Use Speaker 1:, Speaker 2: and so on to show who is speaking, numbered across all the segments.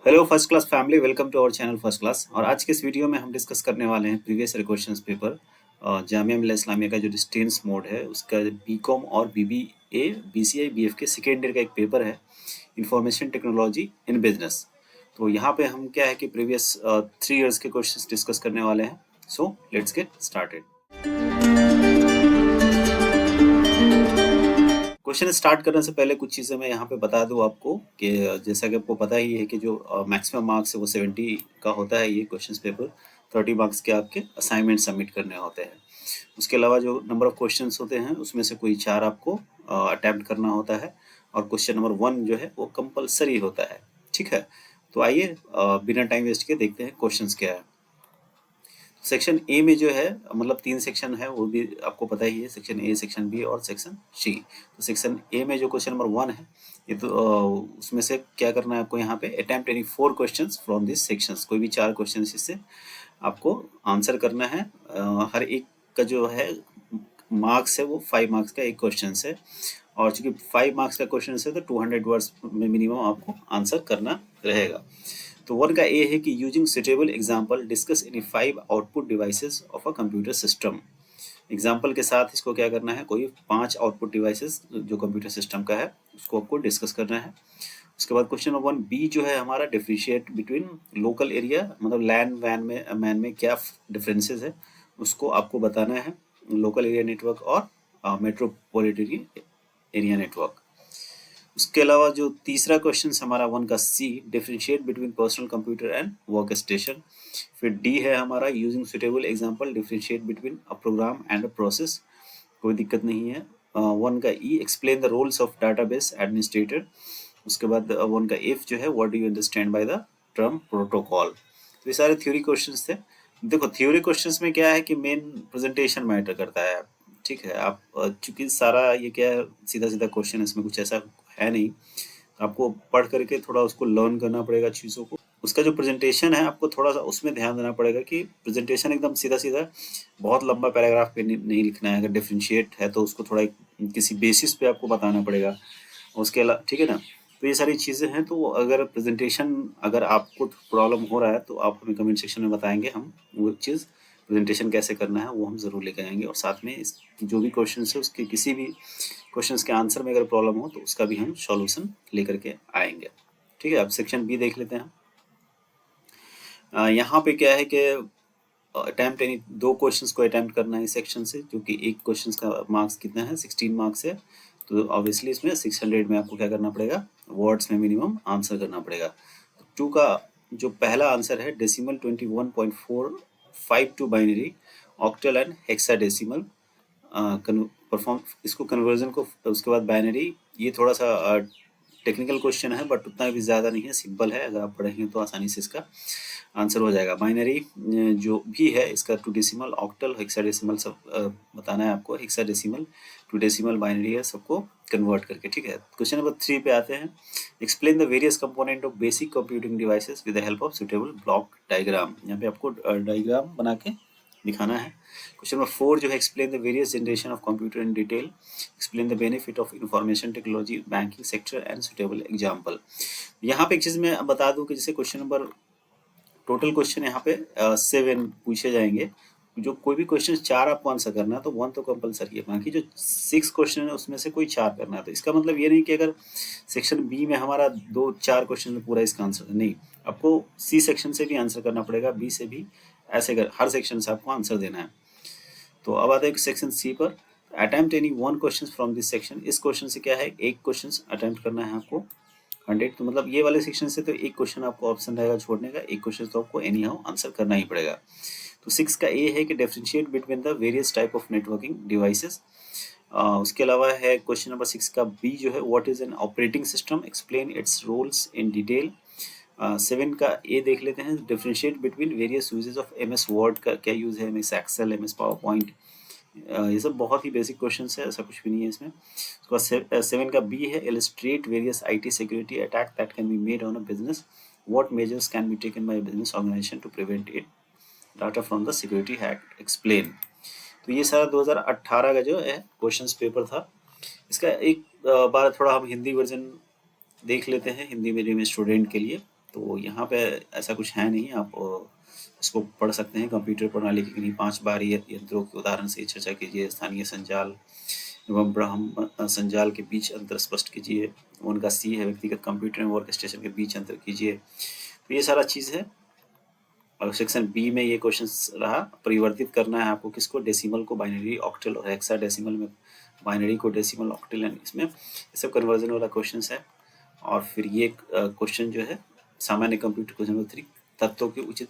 Speaker 1: Hello first class family, welcome to our channel first class. और आज के इस वीडियो में हम डिस्कस करने वाले हैं previous year questions paper Jamia Millia Islamia का जो डिस्टेंस मोड है उसका बीकॉम और बीबीए बीसीए बीएफ के सेकेंड ईयर का एक पेपर है, इंफॉर्मेशन टेक्नोलॉजी इन बिजनेस। तो यहाँ पे हम क्या है कि प्रीवियस 3 इयर्स के क्वेश्चंस डिस्कस करने वाले हैं। So let's get started. Question start करने से पहले कुछ चीज़ें मैं यहाँ पे बता दूँ आपको कि जैसा कि आपको पता ही है कि जो मैक्सिमम मार्क्स है वो 70 का होता है। ये क्वेश्चन पेपर 30 मार्क्स के आपके असाइनमेंट सबमिट करने होते हैं। उसके अलावा जो नंबर ऑफ क्वेश्चंस होते हैं उसमें से कोई 4 आपको अटेम्प्ट करना होता है और क्वेश्चन नंबर 1 जो है वो कंपलसरी होता है। ठीक है, तो आइए बिना टाइम वेस्ट के देखते हैं क्वेश्चंस क्या है। सेक्शन ए में जो है मतलब 3 सेक्शन है, वो भी आपको पता ही है, सेक्शन ए, सेक्शन बी और सेक्शन सी। तो सेक्शन ए में जो क्वेश्चन नंबर 1 है ये तो उसमें से क्या करना है आपको यहाँ पे attempt any 4 questions from this sections. कोई भी 4 क्वेश्चन इससे आपको आंसर करना है। हर एक का जो है मार्क्स है वो 5 मार्क्स का एक क्वेश्चन है और चूंकि 5 मार्क्स का क्वेश्चन है तो 200 वर्ड्स में मिनिमम आपको आंसर करना रहेगा। तो 1 का ए है कि using suitable example discuss any 5 output devices of a computer system. Example के साथ इसको क्या करना है, कोई 5 आउटपुट डिवाइसेस जो कंप्यूटर सिस्टम का है उसको आपको डिस्कस करना है। उसके बाद क्वेश्चन नंबर 1 बी जो है हमारा डिफरेंशिएट बिटवीन लोकल एरिया मतलब लैंड वैन में मैन में क्या डिफरेंसेस है उसको आपको बताना है, लोकल एरिया नेटवर्क और मेट्रोपॉलिटन एरिया नेटवर्क। उसके अलावा जो तीसरा क्वेश्चन हमारा 1 का C differentiate between personal computer and work station. फिर डी है हमारा using suitable example differentiate between a program and a process. कोई दिक्कत नहीं है। 1 का E explain the roles of database administrator. उसके बाद 1 का इफ जो है what do you understand by the term protocol. तो ये सारे थ्योरी क्वेश्चंस थे। देखो थ्योरी क्वेश्चंस में क्या है कि मेन प्रेजेंटेशन मैटर करता है। ठीक है, आप चूंकि सारा ये क्या है सीधा सीधा क्वेश्चन, इसमें कुछ ऐसा है नहीं, आपको पढ़ करके थोड़ा उसको लर्न करना पड़ेगा चीज़ों को। उसका जो प्रेजेंटेशन है आपको थोड़ा सा उसमें ध्यान देना पड़ेगा कि प्रेजेंटेशन एकदम सीधा सीधा बहुत लंबा पैराग्राफ पे नहीं लिखना है। अगर डिफरेंशिएट है तो उसको थोड़ा किसी बेसिस पे आपको बताना पड़ेगा। उसके अलावा ठीक है ना, तो ये सारी चीज़ें हैं। तो अगर प्रेजेंटेशन अगर आपको प्रॉब्लम हो रहा है तो आप हमें कमेंट सेक्शन में बताएंगे, हम वो चीज़ प्रेजेंटेशन कैसे करना है वो हम ज़रूर लेकर आएंगे। और साथ में इस जो भी क्वेश्चन है उसके किसी भी क्वेश्चंस के आंसर में अगर प्रॉब्लम हो तो उसका भी हम सॉल्यूशन लेकर के आएंगे। ठीक है, अब सेक्शन बी देख लेते हैं। यहाँ पे क्या है कि अटेम्प्ट यानी 2 क्वेश्चंस को अटेम्प्ट करना है इस सेक्शन से, जो कि एक क्वेश्चंस का मार्क्स कितना है 16 मार्क्स है। तो ऑब्वियसली इसमें 600 में आपको क्या करना पड़ेगा, वर्ड्स में मिनिमम आंसर करना पड़ेगा। 2 का जो पहला आंसर है decimal 21.452 binary octal and hexadecimal perform इसको कन्वर्जन को। उसके बाद बाइनरी, ये थोड़ा सा टेक्निकल क्वेश्चन है बट उतना भी ज़्यादा नहीं है, सिंपल है। अगर आप पढ़ेंगे तो आसानी से इसका आंसर हो जाएगा। बाइनरी जो भी है इसका 2 डेसिमल ऑक्टल हेक्साडेसिमल सब बताना है आपको। हेक्साडेसिमल 2 डेसिमल बाइनरी है, सबको कन्वर्ट करके। ठीक है, क्वेश्चन नंबर 3 पे आते हैं। Explain the various component of basic computing devices with the help of suitable block diagram. यहाँ पे आपको डायग्राम बना के दिखाना है। क्वेश्चन नंबर 4 जो है explain the various generation of computer in detail, explain the benefit of information technology banking sector and suitable example. यहाँ पे एक चीज़ मैं बता दूं कि जैसे क्वेश्चन नंबर टोटल क्वेश्चन यहाँ पे 7 पूछे जाएंगे। जो कोई भी क्वेश्चन 4 आपको आंसर करना है तो 1 तो कंपलसरी है, बाकी जो 6 क्वेश्चन है उसमें से कोई 4 करना है। तो इसका मतलब ये नहीं कि अगर सेक्शन बी में हमारा 2-4 क्वेश्चन में पूरा इसका आंसर नहीं, आपको सी सेक्शन से भी आंसर करना पड़ेगा, बी से भी, ऐसे कर हर सेक्शन से आपको आंसर देना है। तो अब आते हैं सेक्शन सी पर। Attempt any 1 question from this section. इस क्वेश्चन से क्या है, एक क्वेश्चन अटेम्प्ट करना है आपको 100। तो मतलब ये वाले सेक्शन से तो एक क्वेश्चन आपको ऑप्शन रहेगा छोड़ने का, एक क्वेश्चन तो आपको एनी हाउ आंसर करना ही पड़ेगा। तो 6 का ए है कि differentiate between the various type of networking devices. उसके अलावा है क्वेश्चन नंबर 6 का बी जो है what is an operating system, explain its roles in detail. 7 का ए देख लेते हैं, differentiate between various uses of M S Word का क्या यूज है, M S Excel, M S PowerPoint. ये सब बहुत ही बेसिक क्वेश्चन है, ऐसा कुछ भी नहीं है इसमें। उसका 7 का बी है illustrate various IT security attack that can be made on a business, what measures can be taken by business organisation to prevent it, data from the security hack, explain. तो ये सारा 2018 का जो है क्वेश्चंस पेपर था। इसका एक बार थोड़ा हम हिंदी वर्जन देख लेते हैं हिंदी मीडियम स्टूडेंट के लिए। तो यहाँ पे ऐसा कुछ है नहीं, आप इसको पढ़ सकते हैं। कंप्यूटर प्रणाली के किन्हीं 5 बाहरी यंत्रों के उदाहरण से चर्चा कीजिए। स्थानीय संजाल एवं ब्रह्म संजाल के बीच अंतर स्पष्ट कीजिए। उनका सी है व्यक्तिगत कंप्यूटर एवं वर्क स्टेशन के बीच अंतर कीजिए। तो ये सारा चीज़ है। और सेक्शन बी में ये क्वेश्चन रहा, परिवर्तित करना है आपको किसको, डेसिमल को बाइनरी, ऑक्टल और हेक्साडेसिमल में बाइनरी को डेसिमल, ऑक्टल एंड इसमें ये सब कन्वर्जन वाला क्वेश्चन है। और फिर ये क्वेश्चन जो है सामान्य कंप्यूटर क्वेश्चन नंबर 3, तत्वों के उचित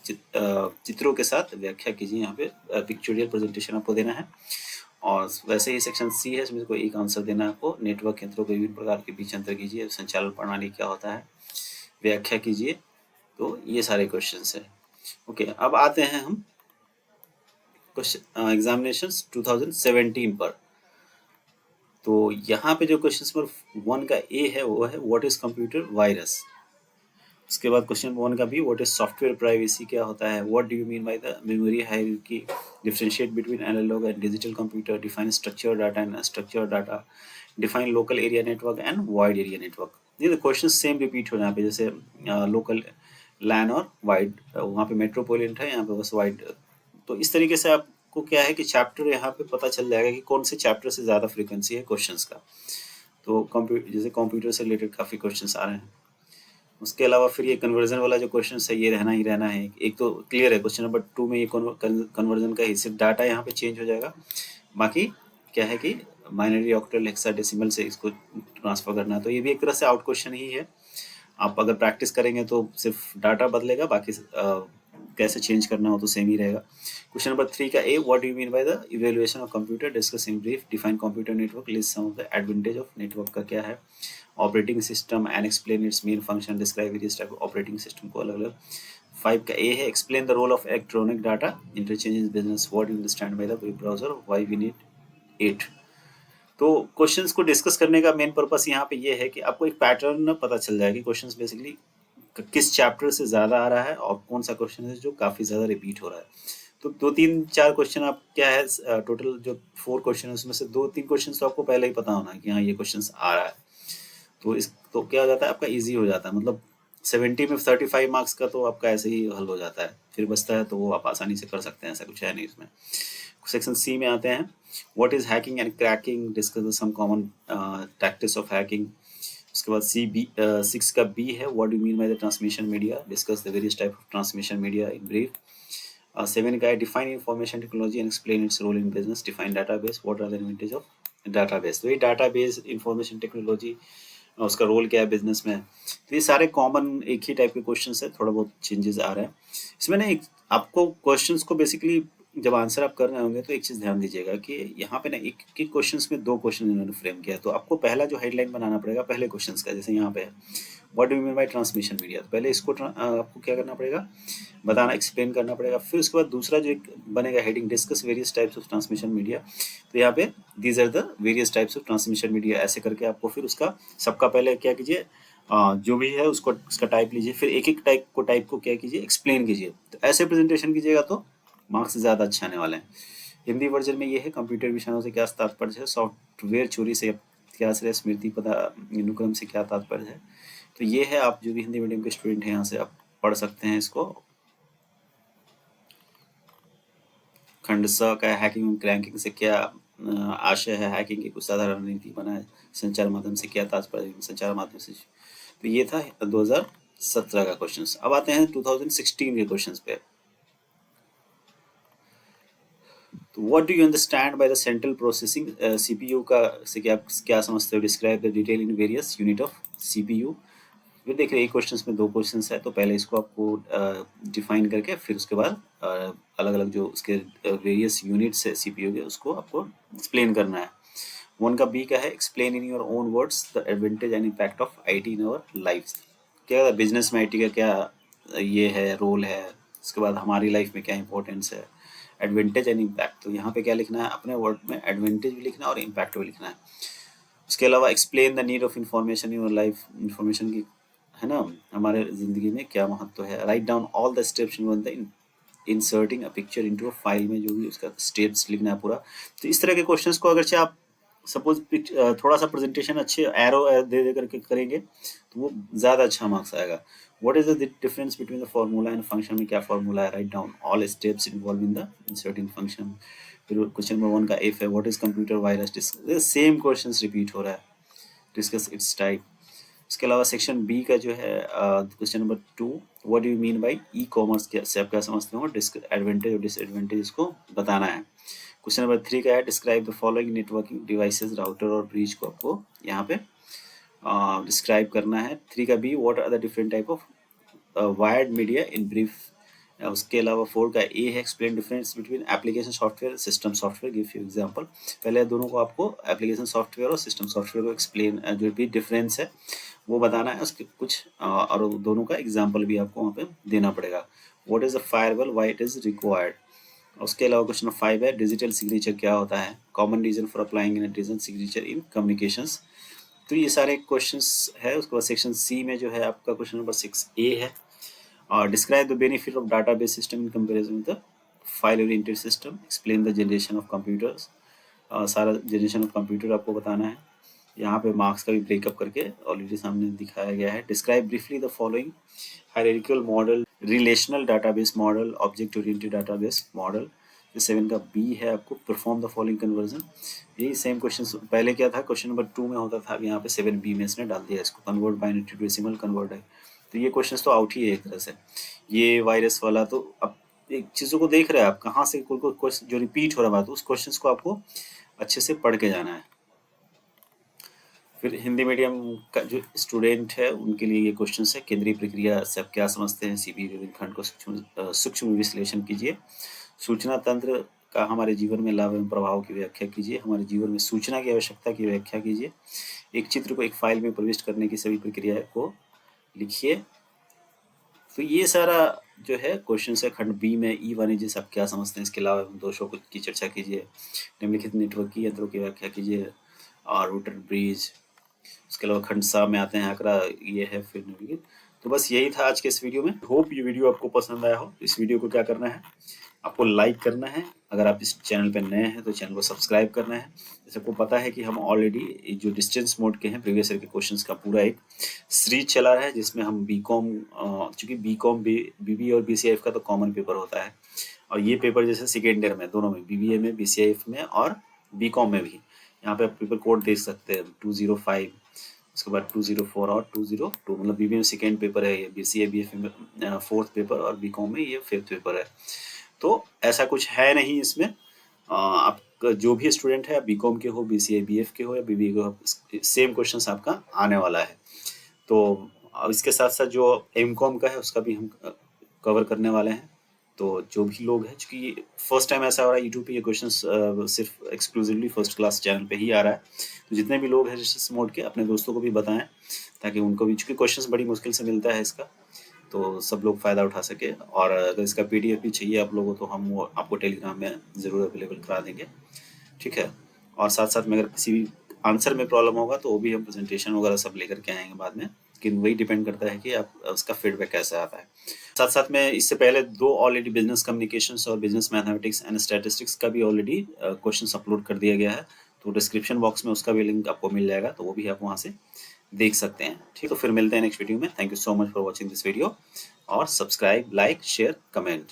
Speaker 1: चित्रों के साथ व्याख्या कीजिए। यहाँ पे पिक्चोरियल प्रेजेंटेशन आपको देना है। और वैसे ही सेक्शन सी है, इसमें कोई एक आंसर देना है आपको। नेटवर्क यंत्रों के विभिन्न प्रकार के बीच अंतर कीजिए। संचालन प्रणाली क्या होता है, व्याख्या कीजिए। तो ये सारे क्वेश्चन है। ओके, अब आते हैं हम क्वेश्चन एग्जामिनेशन 2017 पर। तो यहाँ पे जो क्वेश्चन नंबर 1 का ए है वो है व्हाट इज कंप्यूटर वायरस। उसके बाद क्वेश्चन नंबर 1 का B, what is software privacy, क्या होता है। What do you mean by the memory hierarchy, differentiate between analogue and digital computer, define structured data and unstructured data, define local area network and wide area network. ये question same repeat हो यहाँ पे, जैसे local लैन और wide, वहाँ पे metropolitan है, यहाँ पे बस वाइड। तो इस तरीके से आपको क्या है कि चैप्टर यहाँ पे पता चल जाएगा कि कौन से चैप्टर से ज़्यादा फ्रीक्वेंसी है क्वेश्चंस का। तो जैसे कंप्यूटर से रिलेटेड काफ़ी क्वेश्चंस आ रहे हैं। उसके अलावा फिर ये कन्वर्जन वाला जो क्वेश्चन है ये रहना ही रहना है। एक तो क्लियर है, क्वेश्चन नंबर 2 में ये कन्वर्जन का ही सिर्फ डाटा यहाँ पे चेंज हो जाएगा। बाकी क्या है कि बाइनरी, ऑक्टल, हेक्साडेसिमल से इसको ट्रांसफर करना है। तो ये भी एक तरह से आउट क्वेश्चन ही है। आप अगर प्रैक्टिस करेंगे तो सिर्फ डाटा बदलेगा, बाकी कैसे चेंज करना हो तो सेम ही रहेगा। क्वेश्चन नंबर 3 का A, what do you mean by the evaluation of computer, discuss in brief, define computer network, list some of the advantage of network का क्या है, operating system and explain its main function, describe various type of operating system को अलग अलग। 5 का A है, explain the role of electronic data interchange in business, what you understand by the web browser, why we need it. तो questions को discuss करने का main purpose यहाँ पे ये है कि आपको एक पैटर्न पता चल जाए कि क्वेश्चंस बेसिकली किस चैप्टर से ज़्यादा आ रहा है और कौन सा क्वेश्चन है जो काफ़ी ज़्यादा रिपीट हो रहा है। तो 2-3-4 क्वेश्चन आप क्या है, टोटल जो 4 क्वेश्चन है उसमें से 2-3 क्वेश्चन तो आपको पहले ही पता होना है कि हाँ ये क्वेश्चन आ रहा है। तो इस तो क्या हो जाता है, आपका ईजी हो जाता है। मतलब 70 में 35 मार्क्स का तो आपका ऐसे ही हल हो जाता है। फिर बचता है तो वो आप आसानी से कर सकते हैं, ऐसा कुछ है नहीं इसमें। सेक्शन सी में आते हैं, what is hacking and cracking, discuss some common tactics of hacking. उसके बाद 6 का बी है, what do mean by the transmission media, discuss the various type of transmission media in brief. 7 का है, define information technology and explain its role in business, define database, what are the advantage of database. तो ये database, information technology, उसका role क्या है business में। तो ये सारे कॉमन एक ही टाइप के क्वेश्चंस है, थोड़ा बहुत चेंजेस आ रहा है इसमें ना। एक आपको क्वेश्चंस को बेसिकली जब आंसर आप कर रहे होंगे तो एक चीज़ ध्यान दीजिएगा कि यहाँ पे ना एक एक क्वेश्चंस में 2 क्वेश्चन इन्होंने फ्रेम किया है। तो आपको पहला जो हेडलाइन बनाना पड़ेगा पहले क्वेश्चंस का, जैसे यहाँ पे है what do you mean bye transmission media, तो पहले इसको आपको क्या करना पड़ेगा, बताना, एक्सप्लेन करना पड़ेगा। फिर उसके बाद दूसरा जो एक बनेगा heading, discuss various types of transmission media. तो यहाँ पे these are the various types of transmission media, ऐसे करके आपको फिर उसका सबका पहले क्या कीजिए, जो भी है उसको उसका टाइप लीजिए, फिर एक एक टाइप को क्या कीजिए, एक्सप्लेन कीजिए। तो ऐसे प्रेजेंटेशन कीजिएगा तो मार्क्स ज़्यादा अच्छे आने वाले हैं। हिंदी वर्जन में ये है, कंप्यूटर विषयों से क्या तात्पर्य है, सॉफ्टवेयर चोरी से क्या श्रेय, स्मृति पता अनुक्रम से क्या तात्पर्य है। तो ये है, आप जो भी हिंदी मीडियम के स्टूडेंट हैं यहाँ से आप पढ़ सकते हैं इसको। खंड स का हैकिंग एंड क्रैकिंग से क्या आशय है, हैकिंग की कुछ साधारण रणनीति बनाए, संचार माध्यम से क्या तात्पर्य, संचार माध्यम से। तो ये था 2017 का क्वेश्चंस। अब आते हैं 2016 के क्वेश्चंस पे। तो what do you understand by the central processing, CPU का से क्या समझते हो, describe the detail in various unit of CPU. फिर देख रहे एक क्वेश्चंस में 2 क्वेश्चंस है, तो पहले इसको आपको डिफाइन करके फिर उसके बाद अलग अलग जो उसके वेरियस यूनिट्स है सीपीयू के उसको आपको एक्सप्लेन करना है। 1 का बी का है, explain in your own words the advantage and impact of IT in our life. क्या बिजनेस में आईटी का क्या ये है, रोल है, उसके बाद हमारी लाइफ में क्या इंपॉर्टेंस है, एडवांटेज एंड इम्पैक्ट। तो यहाँ पे क्या लिखना है, अपने वर्ड में एडवांटेज भी लिखना है और इम्पैक्ट भी लिखना है। उसके अलावा explain the need of information in your life, information की है ना हमारे ज़िंदगी में क्या महत्व है। Write down all the steps in the inserting a picture into a file, में जो भी उसका स्टेप्स लिखना है पूरा। तो इस तरह के क्वेश्चंस को अगर आप सपोज थोड़ा सा प्रेजेंटेशन अच्छे एरो दे दे करके करेंगे तो वो ज़्यादा अच्छा मार्क्स आएगा। What is the difference between the formula and function में क्या फार्मूला है, write down all steps involve in the inserting function. फिर क्वेश्चन नंबर 1 का इफ है, what is computer virus disk, same questions repeat हो रहा है, डिस्कस इट्स टाइप। इसके अलावा सेक्शन बी का जो है question number 2, what do you mean bye e commerce, से आप क्या समझते हो, डिस्क एडवांटेज और डिसएडवांटेज इसको बताना है। क्वेश्चन नंबर 3 का है, describe the following networking devices, router और ब्रिज को आपको यहाँ पे डिस्क्राइब करना है। 3 का B, what are the different type of wired media in brief. उसके अलावा 4 का ए है, explain difference between application software system software, give you example. पहले दोनों को आपको एप्लीकेशन सॉफ्टवेयर और सिस्टम सॉफ्टवेयर को एक्सप्लेन, जो भी डिफरेंस है वो बताना है, उसके कुछ और दोनों का एग्जांपल भी आपको वहाँ पे देना पड़ेगा। What is a firewall, why it is required. उसके अलावा क्वेश्चन नंबर 5 है, डिजिटल सिग्नेचर क्या होता है, common reason for applying in digital signature in communications. तो ये सारे क्वेश्चंस है। उसके बाद सेक्शन सी में जो है आपका क्वेश्चन नंबर 6A है, और describe the benefit of database system in comparison with the file oriented system, explain the generation of computers. सारा जनरेशन ऑफ कंप्यूटर आपको बताना है। यहाँ पे मार्क्स का भी ब्रेकअप करके ऑलरेडी सामने दिखाया गया है। Describe briefly the following hierarchical model, relational database model, object oriented database model. 7 का बी है आपको, परफॉर्म द फॉलोइंग कन्वर्जन। यही सेम क्वेश्चन पहले क्या था, क्वेश्चन नंबर 2 में होता था, अब यहाँ पे 7B में इसने डाल दिया इसको, convert binary to decimal convert है। तो ये क्वेश्चन तो आउट ही है एक तरह से। ये वायरस वाला तो अब एक चीज़ों को देख रहे हैं आप, कहाँ से कोई क्वेश्चन जो रिपीट हो रहा है तो उस क्वेश्चन को आपको अच्छे से पढ़ के जाना है। फिर हिंदी मीडियम का जो स्टूडेंट है उनके लिए ये क्वेश्चन है, केंद्रीय प्रक्रिया से आप क्या समझते हैं, सीबी विभिन्न खंड को सूक्ष्म विश्लेषण कीजिए। सूचना तंत्र का हमारे जीवन में लाभ एवं प्रभाव की व्याख्या कीजिए। हमारे जीवन में सूचना की आवश्यकता की व्याख्या कीजिए। एक चित्र को एक फाइल में प्रविष्ट करने की सभी प्रक्रिया को लिखिए। तो ये सारा जो है क्वेश्चन है खंड बी में। ई वाणिज्य से आप क्या समझते हैं, इसके अलावा दोषों की चर्चा कीजिए। निम्नलिखित नेटवर्क यंत्रों की व्याख्या कीजिए, और रूटर ब्रिज। उसके अलावा खंड सा में आते हैं आंकड़ा, ये है फिर निम्नलिखित। तो बस यही था आज के इस वीडियो में। होप ये वीडियो आपको पसंद आया हो। इस वीडियो को क्या करना है, आपको लाइक करना है। अगर आप इस चैनल पर नए हैं तो चैनल को सब्सक्राइब करना है। जैसे आपको पता है कि हम ऑलरेडी जो डिस्टेंस मोड के हैं प्रीवियस ईयर के क्वेश्चंस का पूरा एक सीरीज चला रहा है, जिसमें हम बीकॉम, चूंकि बीकॉम बीबी और बीसीआईएफ का तो कॉमन पेपर होता है, और ये पेपर जैसे सेकेंड ईयर में दोनों में, बीबीए में, बीसीआईएफ में और बीकॉम में भी, यहाँ पे आप पेपर कोड देख सकते हैं 205, उसके बाद 204 और 202, मतलब बीबीए में सेकेंड पेपर है ये, बीसीए बीएफ में फोर्थ पेपर, और बीकॉम में ये फिफ्थ पेपर है। तो ऐसा कुछ है नहीं इसमें। आप जो भी स्टूडेंट है, बीकॉम के हो, बीसीए बीएफ के हो या बीबीए के हो, सेम क्वेश्चन आपका आने वाला है। तो इसके साथ साथ जो एमकॉम का है उसका भी हम कवर करने वाले हैं। तो जो भी लोग हैं, चूँकि फर्स्ट टाइम ऐसा हो रहा है यूट्यूब पे ये क्वेश्चंस सिर्फ एक्सक्लूसिवली फर्स्ट क्लास चैनल पे ही आ रहा है, तो जितने भी लोग हैं रजिस्टर मोड के, अपने दोस्तों को भी बताएं, ताकि उनको भी, चूँकि क्वेश्चंस बड़ी मुश्किल से मिलता है इसका, तो सब लोग फ़ायदा उठा सके। और अगर इसका पीडीएफ भी चाहिए आप लोगों को, तो हम वो आपको टेलीग्राम में ज़रूर अवेलेबल करा देंगे, ठीक है। और साथ साथ में अगर किसी भी आंसर में प्रॉब्लम होगा तो वो भी हम प्रेजेंटेशन वगैरह सब लेकर के आएंगे बाद में, लेकिन वही डिपेंड करता है कि आप उसका फीडबैक कैसा आता है। साथ साथ में इससे पहले 2 ऑलरेडी बिजनेस कम्युनिकेशंस और बिजनेस मैथमेटिक्स एंड स्टैटिस्टिक्स का भी ऑलरेडी क्वेश्चन अपलोड कर दिया गया है, तो डिस्क्रिप्शन बॉक्स में उसका भी लिंक आपको मिल जाएगा, तो वो भी आप वहाँ से देख सकते हैं, ठीक। तो फिर मिलते हैं नेक्स्ट वीडियो में। Thank you so much for watching this video, और सब्सक्राइब, लाइक, शेयर, कमेंट।